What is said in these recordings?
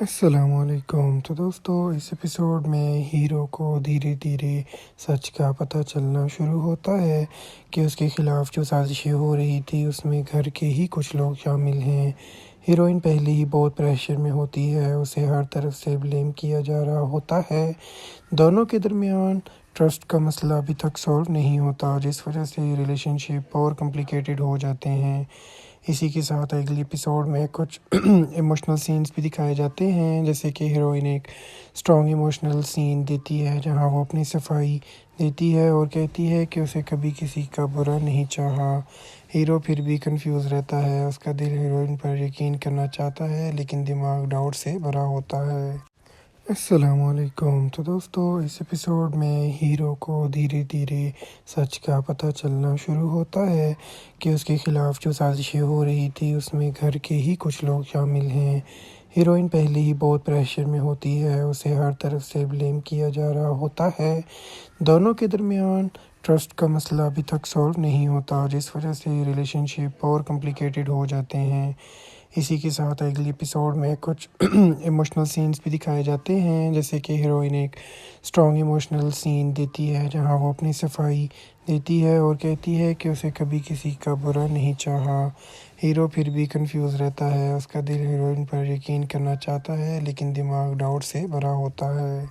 السلام علیکم۔ تو دوستو اس ایپیسوڈ میں ہیرو کو دھیرے دھیرے سچ کا پتہ چلنا شروع ہوتا ہے کہ اس کے خلاف جو سازشیں ہو رہی تھی اس میں گھر کے ہی کچھ لوگ شامل ہیں۔ ہیروئن پہلے ہی بہت پریشر میں ہوتی ہے، اسے ہر طرف سے بلیم کیا جا رہا ہوتا ہے۔ دونوں کے درمیان ٹرسٹ کا مسئلہ ابھی تک سولو نہیں ہوتا، جس وجہ سے ریلیشن شپ اور کمپلیکیٹڈ ہو جاتے ہیں۔ اسی کے ساتھ اگلی ایپیسوڈ میں کچھ ایموشنل سینز بھی دکھائے جاتے ہیں، جیسے کہ ہیروئن ایک اسٹرانگ ایموشنل سین دیتی ہے جہاں وہ اپنی صفائی دیتی ہے اور کہتی ہے کہ اسے کبھی کسی کا برا نہیں چاہا۔ ہیرو پھر بھی کنفیوز رہتا ہے، اس کا دل ہیروئن پر یقین کرنا چاہتا ہے لیکن دماغ ڈاؤٹ سے بھرا ہوتا ہے۔ السلام علیکم۔ تو دوستو اس ایپیسوڈ میں ہیرو کو دھیرے دھیرے سچ کا پتہ چلنا شروع ہوتا ہے کہ اس کے خلاف جو سازشیں ہو رہی تھی اس میں گھر کے ہی کچھ لوگ شامل ہیں۔ ہیروئن پہلے ہی بہت پریشر میں ہوتی ہے، اسے ہر طرف سے بلیم کیا جا رہا ہوتا ہے۔ دونوں کے درمیان ٹرسٹ کا مسئلہ ابھی تک سولو نہیں ہوتا، جس وجہ سے ریلیشن شپ اور کمپلیکیٹڈ ہو جاتے ہیں۔ اسی کے ساتھ اگلی ایپیسوڈ میں کچھ ایموشنل سینز بھی دکھائے جاتے ہیں، جیسے کہ ہیروئن ایک اسٹرانگ ایموشنل سین دیتی ہے جہاں وہ اپنی صفائی دیتی ہے اور کہتی ہے کہ اسے کبھی کسی کا برا نہیں چاہا۔ ہیرو پھر بھی کنفیوز رہتا ہے، اس کا دل ہیروئن پر یقین کرنا چاہتا ہے لیکن دماغ ڈاؤٹ سے بھرا ہوتا ہے۔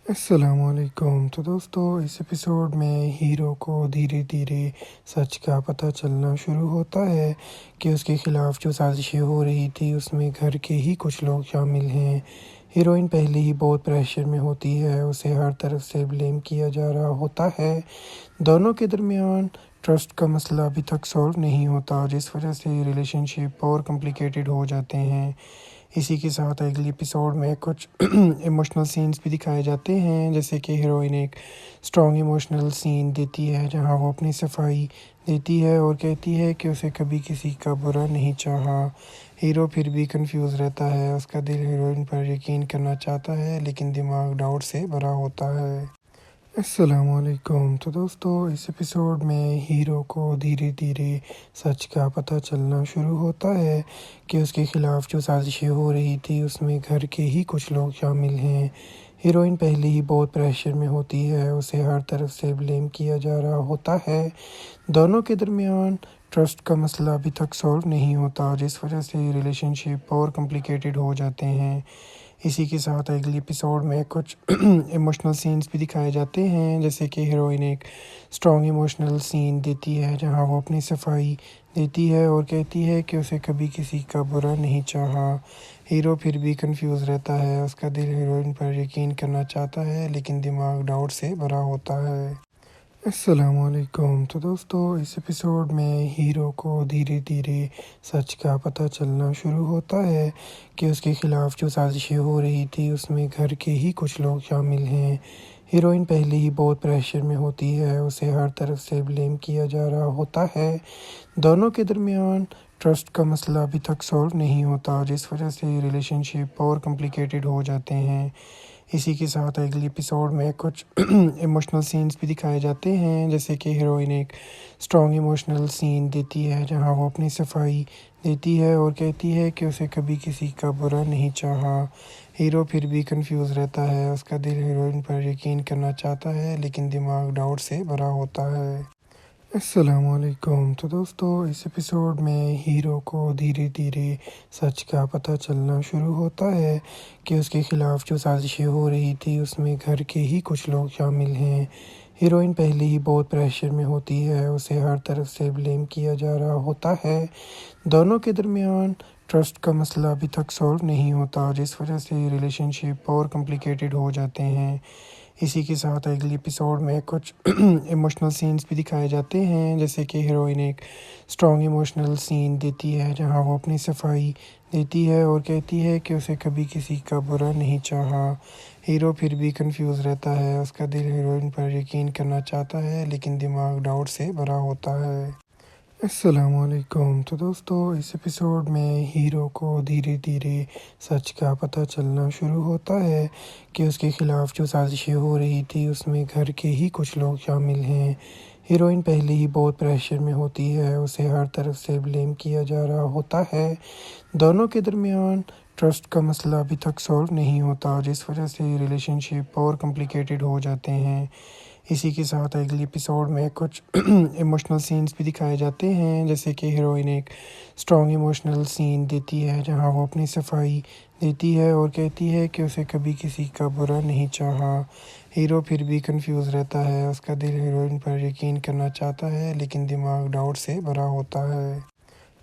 السلام علیکم۔ تو دوستو اس ایپیسوڈ میں ہیرو کو دھیرے دھیرے سچ کا پتہ چلنا شروع ہوتا ہے کہ اس کے خلاف جو سازشیں ہو رہی تھی اس میں گھر کے ہی کچھ لوگ شامل ہیں۔ ہیروئن پہلے ہی بہت پریشر میں ہوتی ہے، اسے ہر طرف سے بلیم کیا جا رہا ہوتا ہے۔ دونوں کے درمیان ٹرسٹ کا مسئلہ ابھی تک سولو نہیں ہوتا، جس وجہ سے ریلیشن شپ اور کمپلیکیٹڈ ہو جاتے ہیں۔ اسی کے ساتھ اگلی ایپیسوڈ میں کچھ ایموشنل سینز بھی دکھائے جاتے ہیں، جیسے کہ ہیروئن ایک اسٹرانگ ایموشنل سین دیتی ہے جہاں وہ اپنی صفائی دیتی ہے اور کہتی ہے کہ اسے کبھی کسی کا برا نہیں چاہا۔ ہیرو پھر بھی کنفیوز رہتا ہے، اس کا دل ہیروئن پر یقین کرنا چاہتا ہے لیکن دماغ ڈاؤٹ سے بھرا ہوتا ہے۔ السلام علیکم۔ تو دوستو اس ایپیسوڈ میں ہیرو کو دھیرے دھیرے سچ کا پتہ چلنا شروع ہوتا ہے کہ اس کے خلاف جو سازشیں ہو رہی تھی اس میں گھر کے ہی کچھ لوگ شامل ہیں۔ ہیروئن پہلے ہی بہت پریشر میں ہوتی ہے، اسے ہر طرف سے بلیم کیا جا رہا ہوتا ہے۔ دونوں کے درمیان ٹرسٹ کا مسئلہ ابھی تک سولو نہیں ہوتا، جس وجہ سے ریلیشن شپ اور کمپلیکیٹڈ ہو جاتے ہیں۔ اسی کے ساتھ اگلی ایپیسوڈ میں کچھ ایموشنل سینز بھی دکھائے جاتے ہیں، جیسے کہ ہیروئن ایک اسٹرانگ ایموشنل سین دیتی ہے جہاں وہ اپنی صفائی دیتی ہے اور کہتی ہے کہ اسے کبھی کسی کا برا نہیں چاہا۔ ہیرو پھر بھی کنفیوز رہتا ہے، اس کا دل ہیروئن پر یقین کرنا چاہتا ہے لیکن دماغ ڈاؤٹ سے بھرا ہوتا ہے۔ السلام علیکم۔ تو دوستو اس ایپیسوڈ میں ہیرو کو دھیرے دھیرے سچ کا پتہ چلنا شروع ہوتا ہے کہ اس کے خلاف جو سازشیں ہو رہی تھی اس میں گھر کے ہی کچھ لوگ شامل ہیں۔ ہیروئن پہلے ہی بہت پریشر میں ہوتی ہے، اسے ہر طرف سے بلیم کیا جا رہا ہوتا ہے۔ دونوں کے درمیان ٹرسٹ کا مسئلہ ابھی تک سولو نہیں ہوتا، جس وجہ سے ریلیشن شپ اور کمپلیکیٹڈ ہو جاتے ہیں۔ اسی کے ساتھ اگلی ایپیسوڈ میں کچھ ایموشنل سینز بھی دکھائے جاتے ہیں، جیسے کہ ہیروئن ایک اسٹرانگ ایموشنل سین دیتی ہے جہاں وہ اپنی صفائی دیتی ہے اور کہتی ہے کہ اسے کبھی کسی کا برا نہیں چاہا۔ ہیرو پھر بھی کنفیوز رہتا ہے، اس کا دل ہیروئن پر یقین کرنا چاہتا ہے لیکن دماغ ڈاؤٹ سے بھرا ہوتا ہے۔ السلام علیکم۔ تو دوستو اس ایپیسوڈ میں ہیرو کو دھیرے دھیرے سچ کا پتہ چلنا شروع ہوتا ہے کہ اس کے خلاف جو سازشیں ہو رہی تھی اس میں گھر کے ہی کچھ لوگ شامل ہیں۔ ہیروئن پہلے ہی بہت پریشر میں ہوتی ہے، اسے ہر طرف سے بلیم کیا جا رہا ہوتا ہے۔ دونوں کے درمیان ٹرسٹ کا مسئلہ ابھی تک سولو نہیں ہوتا، جس وجہ سے ریلیشن شپ اور کمپلیکیٹڈ ہو جاتے ہیں۔ اسی کے ساتھ اگلی ایپیسوڈ میں کچھ ایموشنل سینز بھی دکھائے جاتے ہیں، جیسے کہ ہیروئن ایک اسٹرانگ ایموشنل سین دیتی ہے جہاں وہ اپنی صفائی دیتی ہے اور کہتی ہے کہ اسے کبھی کسی کا برا نہیں چاہا۔ ہیرو پھر بھی کنفیوز رہتا ہے، اس کا دل ہیروئن پر یقین کرنا چاہتا ہے لیکن دماغ ڈاؤٹ سے بھرا ہوتا ہے۔ السلام علیکم۔ تو دوستو اس ایپیسوڈ میں ہیرو کو دھیرے دھیرے سچ کا پتہ چلنا شروع ہوتا ہے کہ اس کے خلاف جو سازشیں ہو رہی تھی اس میں گھر کے ہی کچھ لوگ شامل ہیں۔ ہیروئن پہلے ہی بہت پریشر میں ہوتی ہے، اسے ہر طرف سے بلیم کیا جا رہا ہوتا ہے۔ دونوں کے درمیان ٹرسٹ کا مسئلہ ابھی تک سولو نہیں ہوتا، جس وجہ سے ریلیشن شپ اور کمپلیکیٹڈ ہو جاتے ہیں۔ اسی کے ساتھ اگلی ایپیسوڈ میں کچھ ایموشنل سینز بھی دکھائے جاتے ہیں، جیسے کہ ہیروئن ایک اسٹرانگ ایموشنل سین دیتی ہے جہاں وہ اپنی صفائی دیتی ہے اور کہتی ہے کہ اسے کبھی کسی کا برا نہیں چاہا۔ ہیرو پھر بھی کنفیوز رہتا ہے، اس کا دل ہیروئن پر یقین کرنا چاہتا ہے لیکن دماغ ڈاؤٹ سے بھرا ہوتا ہے۔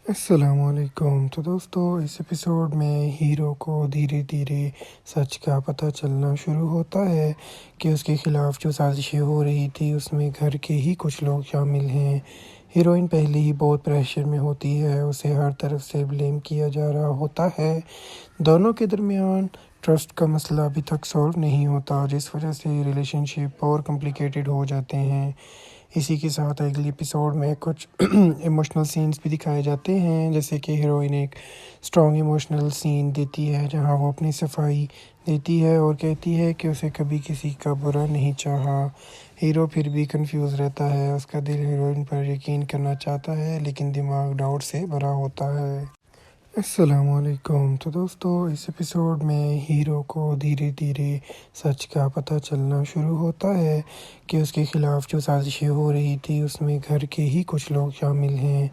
السلام علیکم۔ تو دوستو، اس ایپیسوڈ میں ہیرو کو دھیرے دھیرے سچ کا پتہ چلنا شروع ہوتا ہے کہ اس کے خلاف جو سازشیں ہو رہی تھی اس میں گھر کے ہی کچھ لوگ شامل ہیں۔ ہیروئن پہلے ہی بہت پریشر میں ہوتی ہے، اسے ہر طرف سے بلیم کیا جا رہا ہوتا ہے۔ دونوں کے درمیان ٹرسٹ کا مسئلہ ابھی تک سولو نہیں ہوتا، جس وجہ سے ریلیشن شپ اور کمپلیکیٹڈ ہو جاتے ہیں۔ اسی کے ساتھ اگلی ایپیسوڈ میں کچھ ایموشنل سینز بھی دکھائے جاتے ہیں، جیسے کہ ہیروئن ایک اسٹرانگ ایموشنل سین دیتی ہے جہاں وہ اپنی صفائی دیتی ہے اور کہتی ہے کہ اسے کبھی کسی کا برا نہیں چاہا۔ ہیرو پھر بھی کنفیوز رہتا ہے، اس کا دل ہیروئن پر یقین کرنا چاہتا ہے لیکن دماغ ڈاؤٹ سے بھرا ہوتا ہے۔ السلام علیکم۔ تو دوستو، اس ایپیسوڈ میں ہیرو کو دھیرے دھیرے سچ کا پتہ چلنا شروع ہوتا ہے کہ اس کے خلاف جو سازشیں ہو رہی تھی اس میں گھر کے ہی کچھ لوگ شامل ہیں۔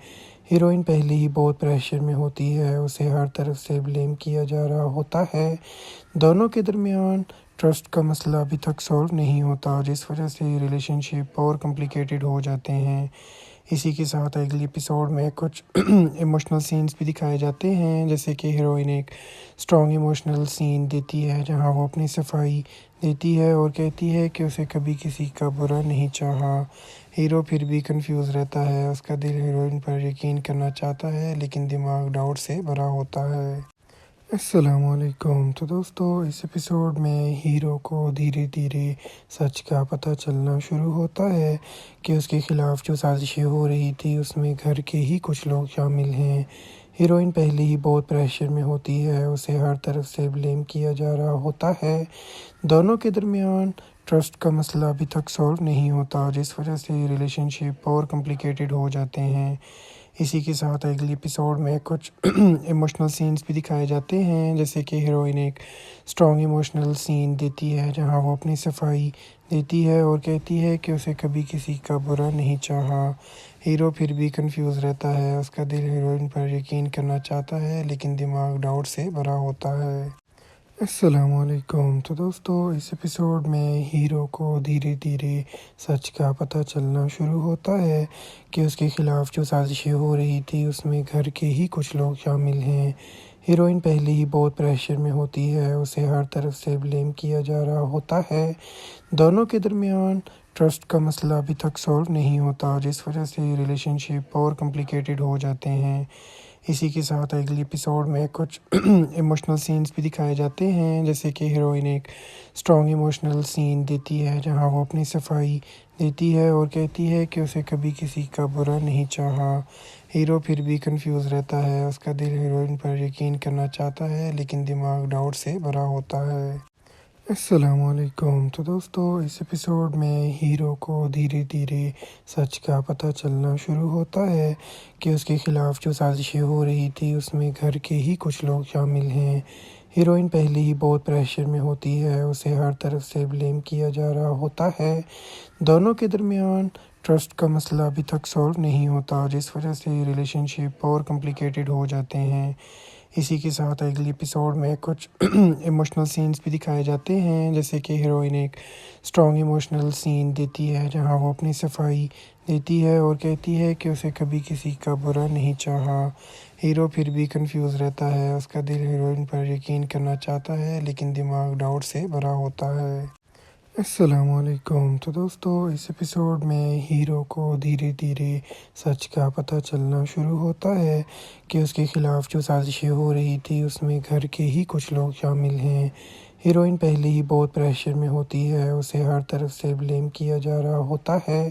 ہیروئن پہلے ہی بہت پریشر میں ہوتی ہے، اسے ہر طرف سے بلیم کیا جا رہا ہوتا ہے۔ دونوں کے درمیان ٹرسٹ کا مسئلہ ابھی تک سولو نہیں ہوتا، جس وجہ سے ریلیشن شپ اور کمپلیکیٹڈ ہو جاتے ہیں۔ اسی کے ساتھ اگلی ایپیسوڈ میں کچھ ایموشنل سینز بھی دکھائے جاتے ہیں، جیسے کہ ہیروئن ایک اسٹرانگ ایموشنل سین دیتی ہے جہاں وہ اپنی صفائی دیتی ہے اور کہتی ہے کہ اسے کبھی کسی کا برا نہیں چاہا۔ ہیرو پھر بھی کنفیوز رہتا ہے، اس کا دل ہیروئن پر یقین کرنا چاہتا ہے لیکن دماغ ڈاؤٹ سے بھرا ہوتا ہے۔ السلام علیکم۔ تو دوستو، اس ایپیسوڈ میں ہیرو کو دھیرے دھیرے سچ کا پتہ چلنا شروع ہوتا ہے کہ اس کے خلاف جو سازشیں ہو رہی تھی اس میں گھر کے ہی کچھ لوگ شامل ہیں۔ ہیروئن پہلے ہی بہت پریشر میں ہوتی ہے، اسے ہر طرف سے بلیم کیا جا رہا ہوتا ہے۔ دونوں کے درمیان ٹرسٹ کا مسئلہ ابھی تک سولو نہیں ہوتا، جس وجہ سے ریلیشن شپ اور کمپلیکیٹڈ ہو جاتے ہیں۔ اسی کے ساتھ اگلی ایپیسوڈ میں کچھ ایموشنل سینز بھی دکھائے جاتے ہیں، جیسے کہ ہیروئن ایک اسٹرانگ ایموشنل سین دیتی ہے جہاں وہ اپنی صفائی دیتی ہے اور کہتی ہے کہ اسے کبھی کسی کا برا نہیں چاہا۔ ہیرو پھر بھی کنفیوز رہتا ہے، اس کا دل ہیروئن پر یقین کرنا چاہتا ہے لیکن دماغ ڈاؤٹ سے بھرا ہوتا ہے۔ السلام علیکم۔ تو دوستو، اس ایپیسوڈ میں ہیرو کو دھیرے دھیرے سچ کا پتہ چلنا شروع ہوتا ہے کہ اس کے خلاف جو سازشیں ہو رہی تھی اس میں گھر کے ہی کچھ لوگ شامل ہیں۔ ہیروئن پہلے ہی بہت پریشر میں ہوتی ہے، اسے ہر طرف سے بلیم کیا جا رہا ہوتا ہے۔ دونوں کے درمیان ٹرسٹ کا مسئلہ ابھی تک سولو نہیں ہوتا، جس وجہ سے ریلیشن شپ اور کمپلیکیٹڈ ہو جاتے ہیں۔ اسی کے ساتھ اگلی ایپیسوڈ میں کچھ ایموشنل سینز بھی دکھائے جاتے ہیں، جیسے کہ ہیروئن ایک اسٹرانگ ایموشنل سین دیتی ہے جہاں وہ اپنی صفائی دیتی ہے اور کہتی ہے کہ اسے کبھی کسی کا برا نہیں چاہا۔ ہیرو پھر بھی کنفیوز رہتا ہے، اس کا دل ہیروئن پر یقین کرنا چاہتا ہے لیکن دماغ ڈاؤٹ سے بھرا ہوتا ہے۔ السلام علیکم۔ تو دوستو، اس ایپیسوڈ میں ہیرو کو دھیرے دھیرے سچ کا پتہ چلنا شروع ہوتا ہے کہ اس کے خلاف جو سازشیں ہو رہی تھی اس میں گھر کے ہی کچھ لوگ شامل ہیں۔ ہیروئن پہلے ہی بہت پریشر میں ہوتی ہے، اسے ہر طرف سے بلیم کیا جا رہا ہوتا ہے۔ دونوں کے درمیان ٹرسٹ کا مسئلہ ابھی تک سولو نہیں ہوتا، جس وجہ سے ریلیشن شپ اور کمپلیکیٹڈ ہو جاتے ہیں۔ اسی کے ساتھ اگلی ایپیسوڈ میں کچھ ایموشنل سینز بھی دکھائے جاتے ہیں، جیسے کہ ہیروئن ایک اسٹرانگ ایموشنل سین دیتی ہے جہاں وہ اپنی صفائی دیتی ہے اور کہتی ہے کہ اسے کبھی کسی کا برا نہیں چاہا۔ ہیرو پھر بھی کنفیوز رہتا ہے، اس کا دل ہیروئن پر یقین کرنا چاہتا ہے لیکن دماغ ڈاؤٹ سے بھرا ہوتا ہے۔ السلام علیکم۔ تو دوستو، اس ایپیسوڈ میں ہیرو کو دھیرے دھیرے سچ کا پتہ چلنا شروع ہوتا ہے کہ اس کے خلاف جو سازشیں ہو رہی تھی اس میں گھر کے ہی کچھ لوگ شامل ہیں۔ ہیروئن پہلے ہی بہت پریشر میں ہوتی ہے، اسے ہر طرف سے بلیم کیا جا رہا ہوتا ہے۔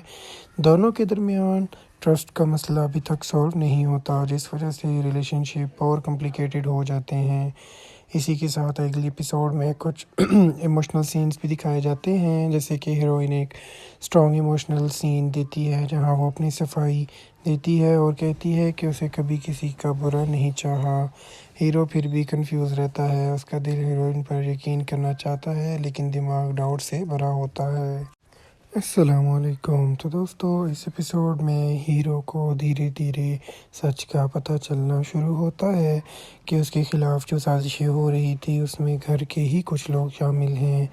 دونوں کے درمیان ٹرسٹ کا مسئلہ ابھی تک سولو نہیں ہوتا، جس وجہ سے ریلیشن شپ اور کمپلیکیٹڈ ہو جاتے ہیں۔ اسی کے ساتھ اگلی ایپیسوڈ میں کچھ ایموشنل سینز بھی دکھائے جاتے ہیں، جیسے کہ ہیروئن ایک اسٹرانگ ایموشنل سین دیتی ہے جہاں وہ اپنی صفائی دیتی ہے اور کہتی ہے کہ اسے کبھی کسی کا برا نہیں چاہا۔ ہیرو پھر بھی کنفیوز رہتا ہے، اس کا دل ہیروئن پر یقین کرنا چاہتا ہے لیکن دماغ ڈاؤٹ سے بھرا ہوتا ہے۔ السلام علیکم۔ تو دوستو، اس ایپیسوڈ میں ہیرو کو دھیرے دھیرے سچ کا پتہ چلنا شروع ہوتا ہے کہ اس کے خلاف جو سازشیں ہو رہی تھی اس میں گھر کے ہی کچھ لوگ شامل ہیں۔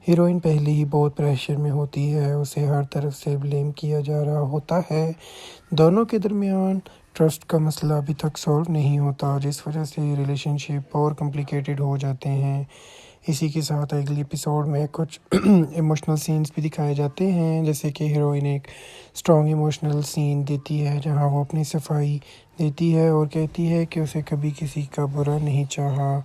ہیروئن پہلے ہی بہت پریشر میں ہوتی ہے، اسے ہر طرف سے بلیم کیا جا رہا ہوتا ہے۔ دونوں کے درمیان ٹرسٹ کا مسئلہ ابھی تک سولو نہیں ہوتا، جس وجہ سے ریلیشن شپ اور کمپلیکیٹڈ ہو جاتے ہیں۔ اسی کے ساتھ اگلی ایپیسوڈ میں کچھ ایموشنل سینز بھی دکھائے جاتے ہیں، جیسے کہ ہیروئن ایک اسٹرانگ ایموشنل سین دیتی ہے جہاں وہ اپنی صفائی دیتی ہے اور کہتی ہے کہ اسے کبھی کسی کا برا نہیں چاہا۔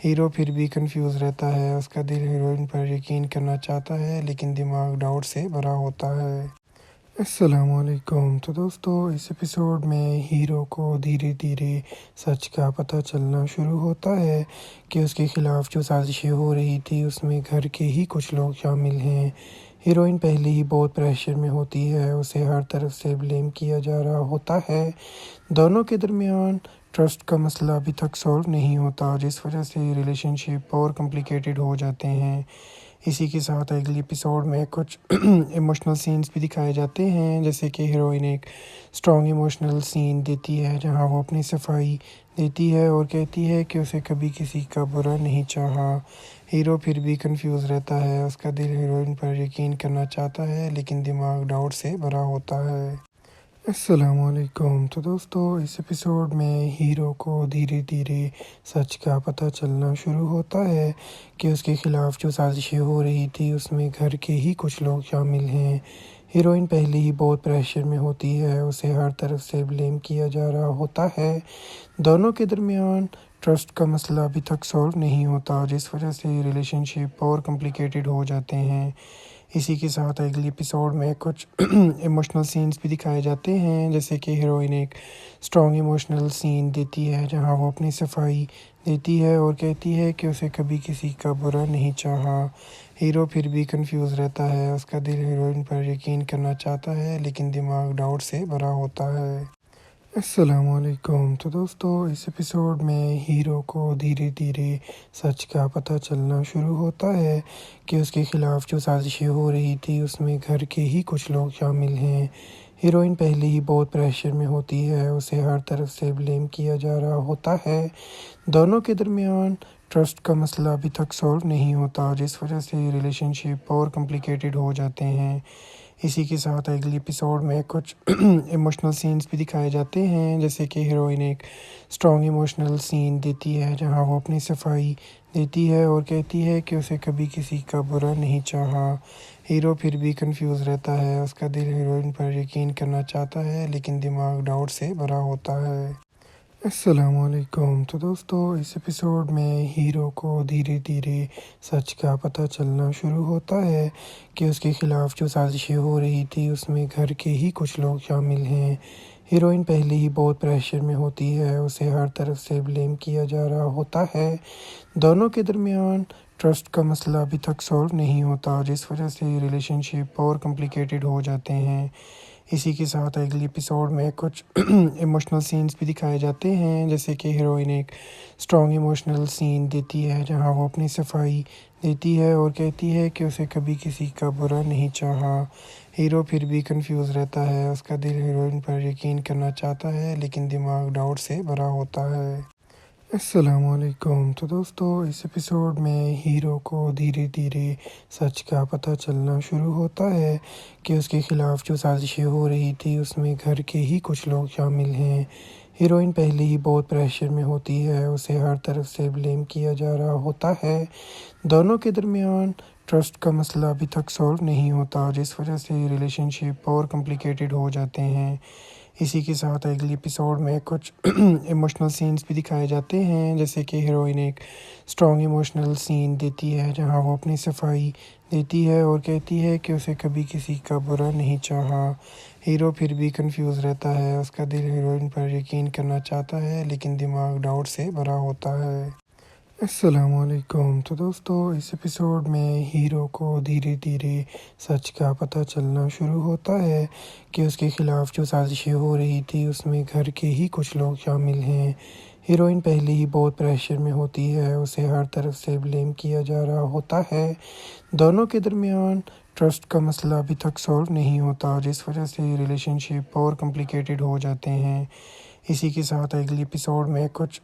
ہیرو پھر بھی کنفیوز رہتا ہے، اس کا دل ہیروئن پر یقین کرنا چاہتا ہے لیکن دماغ ڈاؤٹ سے بھرا ہوتا ہے۔ السلام علیکم۔ تو دوستو، اس ایپیسوڈ میں ہیرو کو دھیرے دھیرے سچ کا پتہ چلنا شروع ہوتا ہے کہ اس کے خلاف جو سازشیں ہو رہی تھی اس میں گھر کے ہی کچھ لوگ شامل ہیں۔ ہیروئن پہلے ہی بہت پریشر میں ہوتی ہے، اسے ہر طرف سے بلیم کیا جا رہا ہوتا ہے۔ دونوں کے درمیان ٹرسٹ کا مسئلہ ابھی تک سولو نہیں ہوتا، جس وجہ سے ریلیشن شپ اور کمپلیکیٹڈ ہو جاتے ہیں۔ اسی کے ساتھ اگلی ایپیسوڈ میں کچھ ایموشنل سینز بھی دکھائے جاتے ہیں، جیسے کہ ہیروئن ایک اسٹرانگ ایموشنل سین دیتی ہے جہاں وہ اپنی صفائی دیتی ہے اور کہتی ہے کہ اسے کبھی کسی کا برا نہیں چاہا۔ ہیرو پھر بھی کنفیوز رہتا ہے، اس کا دل ہیروئن پر یقین کرنا چاہتا ہے لیکن دماغ ڈاؤٹ سے بھرا ہوتا ہے۔ السلام علیکم۔ تو دوستو، اس ایپیسوڈ میں ہیرو کو دھیرے دھیرے سچ کا پتہ چلنا شروع ہوتا ہے کہ اس کے خلاف جو سازشیں ہو رہی تھی اس میں گھر کے ہی کچھ لوگ شامل ہیں۔ ہیروئن پہلے ہی بہت پریشر میں ہوتی ہے، اسے ہر طرف سے بلیم کیا جا رہا ہوتا ہے۔ دونوں کے درمیان ٹرسٹ کا مسئلہ ابھی تک سولو نہیں ہوتا، جس وجہ سے ریلیشن شپ اور کمپلیکیٹڈ ہو جاتے ہیں۔ اسی کے ساتھ اگلی ایپیسوڈ میں کچھ ایموشنل سینز بھی دکھائے جاتے ہیں، جیسے کہ ہیروئن ایک اسٹرانگ ایموشنل سین دیتی ہے جہاں وہ اپنی صفائی دیتی ہے اور کہتی ہے کہ اسے کبھی کسی کا برا نہیں چاہا۔ ہیرو پھر بھی کنفیوز رہتا ہے، اس کا دل ہیروئن پر یقین کرنا چاہتا ہے لیکن دماغ ڈاؤٹ سے بھرا ہوتا ہے۔ السلام علیکم۔ تو دوستو، اس ایپیسوڈ میں ہیرو کو دھیرے دھیرے سچ کا پتہ چلنا شروع ہوتا ہے کہ اس کے خلاف جو سازشیں ہو رہی تھی اس میں گھر کے ہی کچھ لوگ شامل ہیں۔ ہیروئن پہلے ہی بہت پریشر میں ہوتی ہے، اسے ہر طرف سے بلیم کیا جا رہا ہوتا ہے۔ دونوں کے درمیان ٹرسٹ کا مسئلہ ابھی تک سولو نہیں ہوتا، جس وجہ سے ریلیشن شپ اور کمپلیکیٹڈ ہو جاتے ہیں۔ اسی کے ساتھ اگلی ایپیسوڈ میں کچھ ایموشنل سینز بھی دکھائے جاتے ہیں، جیسے کہ ہیروئن ایک اسٹرانگ ایموشنل سین دیتی ہے جہاں وہ اپنی صفائی دیتی ہے اور کہتی ہے کہ اسے کبھی کسی کا برا نہیں چاہا۔ ہیرو پھر بھی کنفیوز رہتا ہے، اس کا دل ہیروئن پر یقین کرنا چاہتا ہے لیکن دماغ ڈاؤٹ سے بھرا ہوتا ہے۔ السلام علیکم۔ تو دوستو، اس ایپیسوڈ میں ہیرو کو دھیرے دھیرے سچ کا پتہ چلنا شروع ہوتا ہے کہ اس کے خلاف جو سازشیں ہو رہی تھی اس میں گھر کے ہی کچھ لوگ شامل ہیں۔ ہیروئن پہلے ہی بہت پریشر میں ہوتی ہے، اسے ہر طرف سے بلیم کیا جا رہا ہوتا ہے۔ دونوں کے درمیان ٹرسٹ کا مسئلہ ابھی تک سولو نہیں ہوتا، جس وجہ سے ریلیشن شپ اور کمپلیکیٹڈ ہو جاتے ہیں۔ اسی کے ساتھ اگلی ایپیسوڈ میں کچھ ایموشنل سینز بھی دکھائے جاتے ہیں، جیسے کہ ہیروئن ایک اسٹرانگ ایموشنل سین دیتی ہے جہاں وہ اپنی صفائی دیتی ہے اور کہتی ہے کہ اسے کبھی کسی کا برا نہیں چاہا۔ ہیرو پھر بھی کنفیوز رہتا ہے، اس کا دل ہیروئن پر یقین کرنا چاہتا ہے لیکن دماغ ڈاؤٹ سے بھرا ہوتا ہے۔ السلام علیکم۔ تو دوستو، اس ایپیسوڈ میں ہیرو کو دھیرے دھیرے سچ کا پتہ چلنا شروع ہوتا ہے کہ اس کے خلاف جو سازشیں ہو رہی تھی اس میں گھر کے ہی کچھ لوگ شامل ہیں۔ ہیروئن پہلے ہی بہت پریشر میں ہوتی ہے، اسے ہر طرف سے بلیم کیا جا رہا ہوتا ہے۔ دونوں کے درمیان ٹرسٹ کا مسئلہ ابھی تک سولو نہیں ہوتا، جس وجہ سے ریلیشن شپ اور کمپلیکیٹڈ ہو جاتے ہیں۔ اسی کے ساتھ اگلی ایپیسوڈ میں کچھ ایموشنل سینز بھی دکھائے جاتے ہیں، جیسے کہ ہیروئن ایک اسٹرانگ ایموشنل سین دیتی ہے جہاں وہ اپنی صفائی دیتی ہے اور کہتی ہے کہ اسے کبھی کسی کا برا نہیں چاہا۔ ہیرو پھر بھی کنفیوز رہتا ہے، اس کا دل ہیروئن پر یقین کرنا چاہتا ہے لیکن دماغ ڈاؤٹ سے بھرا ہوتا ہے۔ السلام علیکم۔ تو دوستو اس ایپیسوڈ میں ہیرو کو دھیرے دھیرے سچ کا پتہ چلنا شروع ہوتا ہے کہ اس کے خلاف جو سازشیں ہو رہی تھی اس میں گھر کے ہی کچھ لوگ شامل ہیں۔ ہیروئن پہلے ہی بہت پریشر میں ہوتی ہے، اسے ہر طرف سے بلیم کیا جا رہا ہوتا ہے۔ دونوں کے درمیان ٹرسٹ کا مسئلہ ابھی تک سولو نہیں ہوتا، جس وجہ سے ریلیشن شپ اور کمپلیکیٹڈ ہو جاتے ہیں۔ اسی کے ساتھ اگلی ایپیسوڈ میں کچھ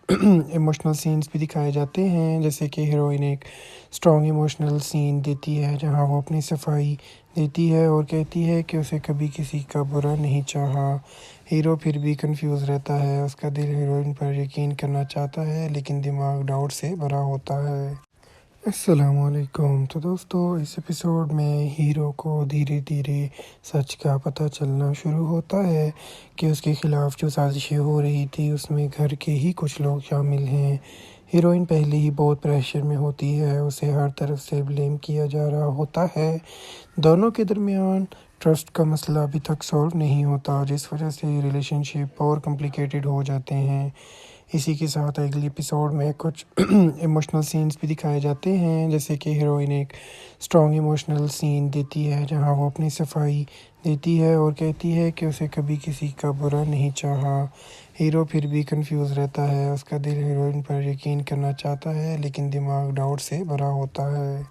ایموشنل سینز بھی دکھائے جاتے ہیں، جیسے کہ ہیروئن ایک اسٹرانگ ایموشنل سین دیتی ہے جہاں وہ اپنی صفائی دیتی ہے اور کہتی ہے کہ اسے کبھی کسی کا برا نہیں چاہا۔ ہیرو پھر بھی کنفیوز رہتا ہے، اس کا دل ہیروئن پر یقین کرنا چاہتا ہے لیکن دماغ ڈاؤٹ سے بھرا ہوتا ہے۔ السلام علیکم۔ تو دوستو اس ایپیسوڈ میں ہیرو کو دھیرے دھیرے سچ کا پتہ چلنا شروع ہوتا ہے کہ اس کے خلاف جو سازشیں ہو رہی تھی اس میں گھر کے ہی کچھ لوگ شامل ہیں۔ ہیروئن پہلے ہی بہت پریشر میں ہوتی ہے، اسے ہر طرف سے بلیم کیا جا رہا ہوتا ہے۔ دونوں کے درمیان ٹرسٹ کا مسئلہ ابھی تک سولو نہیں ہوتا، جس وجہ سے ریلیشن شپ اور کمپلیکیٹڈ ہو جاتے ہیں۔ اسی کے ساتھ اگلی ایپیسوڈ میں کچھ ایموشنل سینز بھی دکھائے جاتے ہیں، جیسے کہ ہیروئن ایک اسٹرانگ ایموشنل سین دیتی ہے جہاں وہ اپنی صفائی دیتی ہے اور کہتی ہے کہ اسے کبھی کسی کا برا نہیں چاہا۔ ہیرو پھر بھی کنفیوز رہتا ہے، اس کا دل ہیروئن پر یقین کرنا چاہتا ہے لیکن دماغ ڈاؤٹ سے بھرا ہوتا ہے۔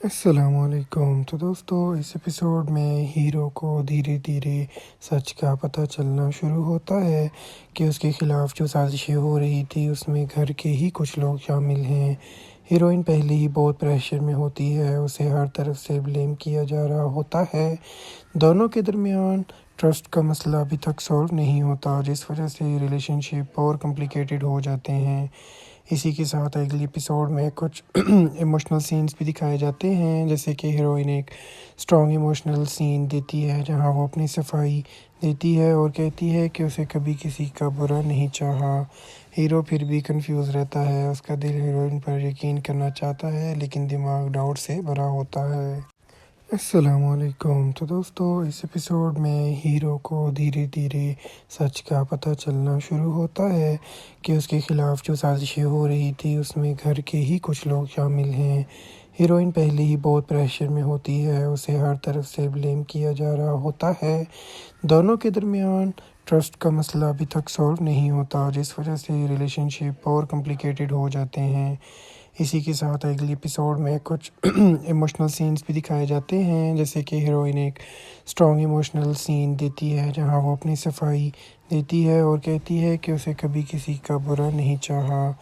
السلام علیکم۔ تو دوستو اس ایپیسوڈ میں ہیرو کو دھیرے دھیرے سچ کا پتہ چلنا شروع ہوتا ہے کہ اس کے خلاف جو سازشیں ہو رہی تھی اس میں گھر کے ہی کچھ لوگ شامل ہیں۔ ہیروئن پہلے ہی بہت پریشر میں ہوتی ہے، اسے ہر طرف سے بلیم کیا جا رہا ہوتا ہے۔ دونوں کے درمیان ٹرسٹ کا مسئلہ ابھی تک سولو نہیں ہوتا، جس وجہ سے ریلیشن شپ اور کمپلیکیٹڈ ہو جاتے ہیں۔ اسی کے ساتھ اگلی ایپیسوڈ میں کچھ ایموشنل سینز بھی دکھائے جاتے ہیں، جیسے کہ ہیروئن ایک اسٹرانگ ایموشنل سین دیتی ہے جہاں وہ اپنی صفائی دیتی ہے اور کہتی ہے کہ اسے کبھی کسی کا برا نہیں چاہا۔ ہیرو پھر بھی کنفیوز رہتا ہے، اس کا دل ہیروئن پر یقین کرنا چاہتا ہے لیکن دماغ ڈاؤٹ سے بھرا ہوتا ہے۔ السلام علیکم۔ تو دوستو اس ایپیسوڈ میں ہیرو کو دھیرے دھیرے سچ کا پتہ چلنا شروع ہوتا ہے کہ اس کے خلاف جو سازشیں ہو رہی تھی اس میں گھر کے ہی کچھ لوگ شامل ہیں۔ ہیروئن پہلے ہی بہت پریشر میں ہوتی ہے، اسے ہر طرف سے بلیم کیا جا رہا ہوتا ہے۔ دونوں کے درمیان ٹرسٹ کا مسئلہ ابھی تک سولو نہیں ہوتا، جس وجہ سے ریلیشن شپ اور کمپلیکیٹڈ ہو جاتے ہیں۔ اسی کے ساتھ اگلی ایپیسوڈ میں کچھ ایموشنل سینز بھی دکھائے جاتے ہیں، جیسے کہ ہیروئن ایک اسٹرانگ ایموشنل سین دیتی ہے جہاں وہ اپنی صفائی دیتی ہے اور کہتی ہے کہ اسے کبھی کسی کا برا نہیں چاہا۔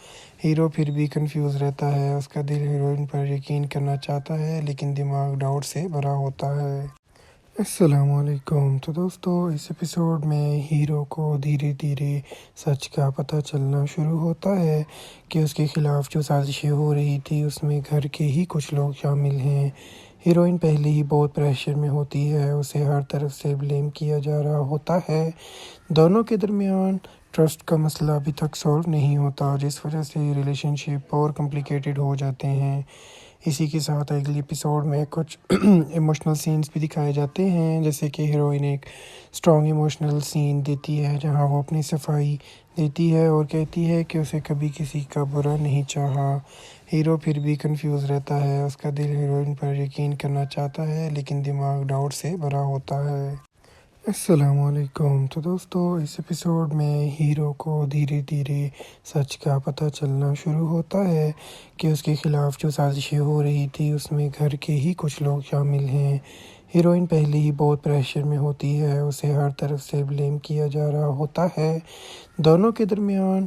ہیرو پھر بھی کنفیوز رہتا ہے، اس کا دل ہیروئن پر یقین کرنا چاہتا ہے لیکن دماغ ڈاؤٹ سے بھرا ہوتا ہے۔ السلام علیکم۔ تو دوستو اس ایپیسوڈ میں ہیرو کو دھیرے دھیرے سچ کا پتہ چلنا شروع ہوتا ہے کہ اس کے خلاف جو سازشیں ہو رہی تھی اس میں گھر کے ہی کچھ لوگ شامل ہیں۔ ہیروئن پہلے ہی بہت پریشر میں ہوتی ہے، اسے ہر طرف سے بلیم کیا جا رہا ہوتا ہے۔ دونوں کے درمیان ٹرسٹ کا مسئلہ ابھی تک سولو نہیں ہوتا، جس وجہ سے ریلیشن شپ اور کمپلیکیٹڈ ہو جاتے ہیں۔ اسی کے ساتھ اگلی ایپیسوڈ میں کچھ ایموشنل سینز بھی دکھائے جاتے ہیں، جیسے کہ ہیروئن ایک اسٹرانگ ایموشنل سین دیتی ہے جہاں وہ اپنی صفائی دیتی ہے اور کہتی ہے کہ اسے کبھی کسی کا برا نہیں چاہا۔ ہیرو پھر بھی کنفیوز رہتا ہے، اس کا دل ہیروئن پر یقین کرنا چاہتا ہے لیکن دماغ ڈاؤٹ سے بھرا ہوتا ہے۔ السلام علیکم۔ تو دوستو اس ایپیسوڈ میں ہیرو کو دھیرے دھیرے سچ کا پتہ چلنا شروع ہوتا ہے کہ اس کے خلاف جو سازشیں ہو رہی تھی اس میں گھر کے ہی کچھ لوگ شامل ہیں۔ ہیروئن پہلے ہی بہت پریشر میں ہوتی ہے، اسے ہر طرف سے بلیم کیا جا رہا ہوتا ہے۔ دونوں کے درمیان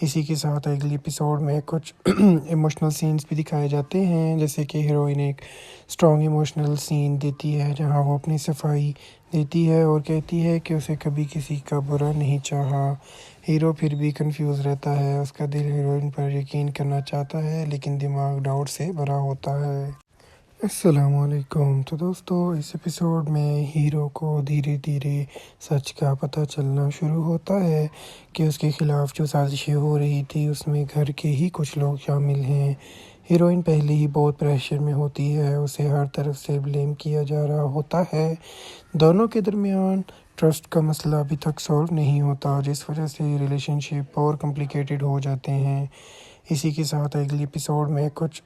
اسی کے ساتھ اگلی ایپیسوڈ میں کچھ ایموشنل سینز بھی دکھائے جاتے ہیں، جیسے کہ ہیروئن ایک اسٹرانگ ایموشنل سین دیتی ہے جہاں وہ اپنی صفائی دیتی ہے اور کہتی ہے کہ اسے کبھی کسی کا برا نہیں چاہا۔ ہیرو پھر بھی کنفیوز رہتا ہے، اس کا دل ہیروئن پر یقین کرنا چاہتا ہے لیکن دماغ ڈاؤٹ سے بھرا ہوتا ہے۔ السلام علیکم۔ تو دوستو اس ایپیسوڈ میں ہیرو کو دھیرے دھیرے سچ کا پتہ چلنا شروع ہوتا ہے کہ اس کے خلاف جو سازشیں ہو رہی تھی اس میں گھر کے ہی کچھ لوگ شامل ہیں۔ ہیروئن پہلے ہی بہت پریشر میں ہوتی ہے، اسے ہر طرف سے بلیم کیا جا رہا ہوتا ہے۔ دونوں کے درمیان ٹرسٹ کا مسئلہ ابھی تک سولو نہیں ہوتا، جس وجہ سے ریلیشن شپ اور کمپلیکیٹڈ ہو جاتے ہیں۔ اسی کے ساتھ اگلی ایپیسوڈ میں کچھ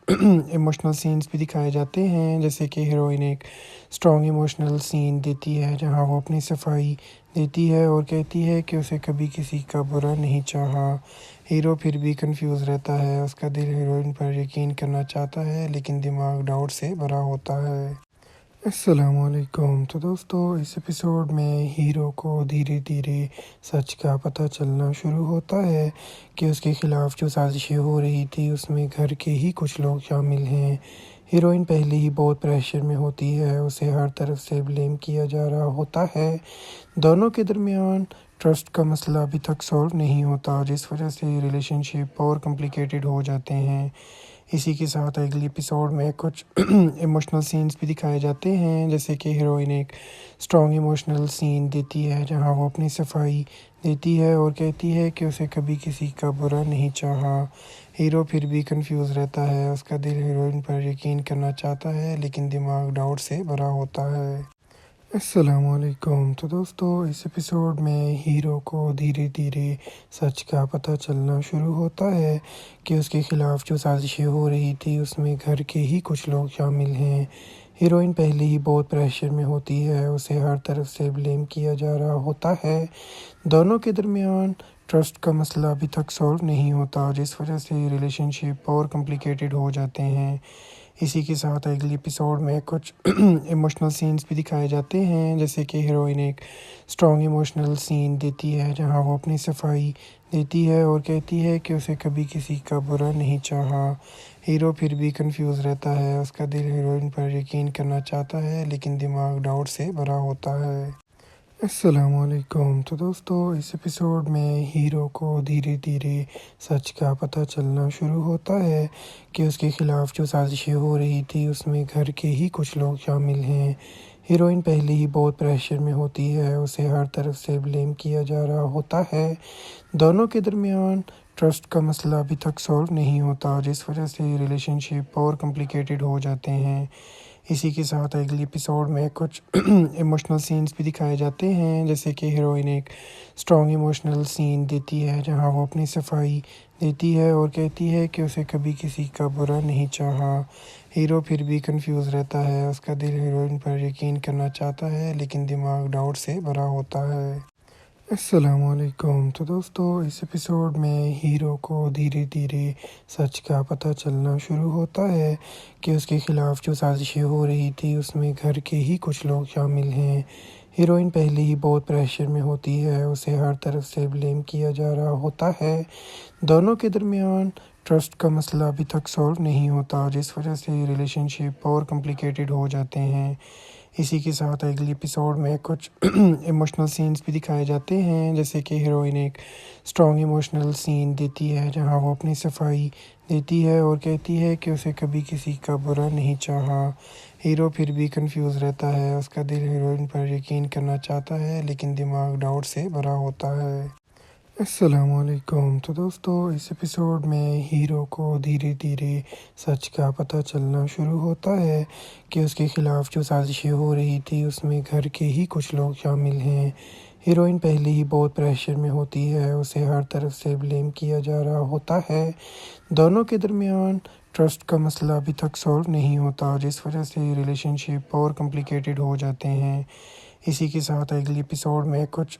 ایموشنل سینز بھی دکھائے جاتے ہیں، جیسے کہ ہیروئن ایک اسٹرانگ ایموشنل سین دیتی ہے جہاں وہ اپنی صفائی دیتی ہے اور کہتی ہے کہ اسے کبھی کسی کا برا نہیں چاہا۔ ہیرو پھر بھی کنفیوز رہتا ہے، اس کا دل ہیروئن پر یقین کرنا چاہتا ہے لیکن دماغ ڈاؤٹ سے بھرا ہوتا ہے۔ السلام علیکم۔ تو دوستو اس ایپیسوڈ میں ہیرو کو دھیرے دھیرے سچ کا پتہ چلنا شروع ہوتا ہے کہ اس کے خلاف جو سازشیں ہو رہی تھی اس میں گھر کے ہی کچھ لوگ شامل ہیں۔ ہیروئن پہلے ہی بہت پریشر میں ہوتی ہے، اسے ہر طرف سے بلیم کیا جا رہا ہوتا ہے۔ دونوں کے درمیان ٹرسٹ کا مسئلہ ابھی تک سولو نہیں ہوتا، جس وجہ سے ریلیشن شپ اور کمپلیکیٹڈ ہو جاتے ہیں۔ اسی کے ساتھ اگلی ایپیسوڈ میں کچھ ایموشنل سینز بھی دکھائے جاتے ہیں، جیسے کہ ہیروئن ایک اسٹرانگ ایموشنل سین دیتی ہے جہاں وہ اپنی صفائی دیتی ہے اور کہتی ہے کہ اسے کبھی کسی کا برا نہیں چاہا۔ ہیرو پھر بھی کنفیوز رہتا ہے، اس کا دل ہیروئن پر یقین کرنا چاہتا ہے لیکن دماغ ڈاؤٹ سے بھرا ہوتا ہے۔ السلام علیکم۔ تو دوستو اس ایپیسوڈ میں ہیرو کو دھیرے دھیرے سچ کا پتہ چلنا شروع ہوتا ہے کہ اس کے خلاف جو سازشیں ہو رہی تھی اس میں گھر کے ہی کچھ لوگ شامل ہیں۔ ہیروئن پہلے ہی بہت پریشر میں ہوتی ہے، اسے ہر طرف سے بلیم کیا جا رہا ہوتا ہے۔ دونوں کے درمیان ٹرسٹ کا مسئلہ ابھی تک سولو نہیں ہوتا، جس وجہ سے ریلیشن شپ اور کمپلیکیٹڈ ہو جاتے ہیں۔ اسی کے ساتھ اگلی ایپیسوڈ میں کچھ ایموشنل سینز بھی دکھائے جاتے ہیں، جیسے کہ ہیروئن ایک اسٹرانگ ایموشنل سین دیتی ہے جہاں وہ اپنی صفائی دیتی ہے اور کہتی ہے کہ اسے کبھی کسی کا برا نہیں چاہا۔ ہیرو پھر بھی کنفیوز رہتا ہے، اس کا دل ہیروئن پر یقین کرنا چاہتا ہے لیکن دماغ ڈاؤٹ سے بھرا ہوتا ہے۔ السلام علیکم۔ تو دوستو اس ایپیسوڈ میں ہیرو کو دھیرے دھیرے سچ کا پتہ چلنا شروع ہوتا ہے کہ اس کے خلاف جو سازشیں ہو رہی تھی اس میں گھر کے ہی کچھ لوگ شامل ہیں۔ ہیروئن پہلے ہی بہت پریشر میں ہوتی ہے، اسے ہر طرف سے بلیم کیا جا رہا ہوتا ہے۔ دونوں کے درمیان ٹرسٹ کا مسئلہ ابھی تک سولو نہیں ہوتا، جس وجہ سے ریلیشن شپ اور کمپلیکیٹڈ ہو جاتے ہیں۔ اسی کے ساتھ اگلی ایپیسوڈ میں کچھ ایموشنل سینز بھی دکھائے جاتے ہیں، جیسے کہ ہیروئن ایک اسٹرانگ ایموشنل سین دیتی ہے جہاں وہ اپنی صفائی دیتی ہے اور کہتی ہے کہ اسے کبھی کسی کا برا نہیں چاہا۔ ہیرو پھر بھی کنفیوز رہتا ہے، اس کا دل ہیروئن پر یقین کرنا چاہتا ہے لیکن دماغ ڈاؤٹ سے بھرا ہوتا ہے۔ السلام علیکم۔ تو دوستو اس ایپیسوڈ میں ہیرو کو دھیرے دھیرے سچ کا پتہ چلنا شروع ہوتا ہے کہ اس کے خلاف جو سازشیں ہو رہی تھی اس میں گھر کے ہی کچھ لوگ شامل ہیں۔ ہیروئن پہلے ہی بہت پریشر میں ہوتی ہے، اسے ہر طرف سے بلیم کیا جا رہا ہوتا ہے۔ دونوں کے درمیان ٹرسٹ کا مسئلہ ابھی تک سولو نہیں ہوتا، جس وجہ سے ریلیشن شپ اور کمپلیکیٹڈ ہو جاتے ہیں۔ اسی کے ساتھ اگلی ایپیسوڈ میں کچھ ایموشنل سینز بھی دکھائے جاتے ہیں، جیسے کہ ہیروئن ایک اسٹرانگ ایموشنل سین دیتی ہے جہاں وہ اپنی صفائی دیتی ہے اور کہتی ہے کہ اسے کبھی کسی کا برا نہیں چاہا۔ ہیرو پھر بھی کنفیوز رہتا ہے، اس کا دل ہیروئن پر یقین کرنا چاہتا ہے لیکن دماغ ڈاؤٹ سے بھرا ہوتا ہے۔ السلام علیکم۔ تو دوستو اس ایپیسوڈ میں ہیرو کو دھیرے دھیرے سچ کا پتہ چلنا شروع ہوتا ہے کہ اس کے خلاف جو سازشیں ہو رہی تھی اس میں گھر کے ہی کچھ لوگ شامل ہیں۔ ہیروئن پہلے ہی بہت پریشر میں ہوتی ہے، اسے ہر طرف سے بلیم کیا جا رہا ہوتا ہے۔ دونوں کے درمیان ٹرسٹ کا مسئلہ ابھی تک سولو نہیں ہوتا، جس وجہ سے ریلیشن شپ اور کمپلیکیٹڈ ہو جاتے ہیں۔ اسی کے ساتھ اگلی ایپیسوڈ میں کچھ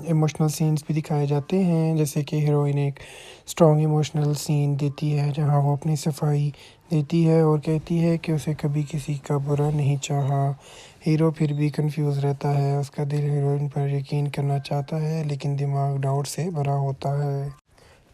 ایموشنل سینز بھی دکھائے جاتے ہیں، جیسے کہ ہیروئن ایک اسٹرانگ ایموشنل سین دیتی ہے جہاں وہ اپنی صفائی دیتی ہے اور کہتی ہے کہ اسے کبھی کسی کا برا نہیں چاہا۔ ہیرو پھر بھی کنفیوز رہتا ہے، اس کا دل ہیروئن پر یقین کرنا چاہتا ہے لیکن دماغ ڈاؤٹ سے بھرا ہوتا ہے۔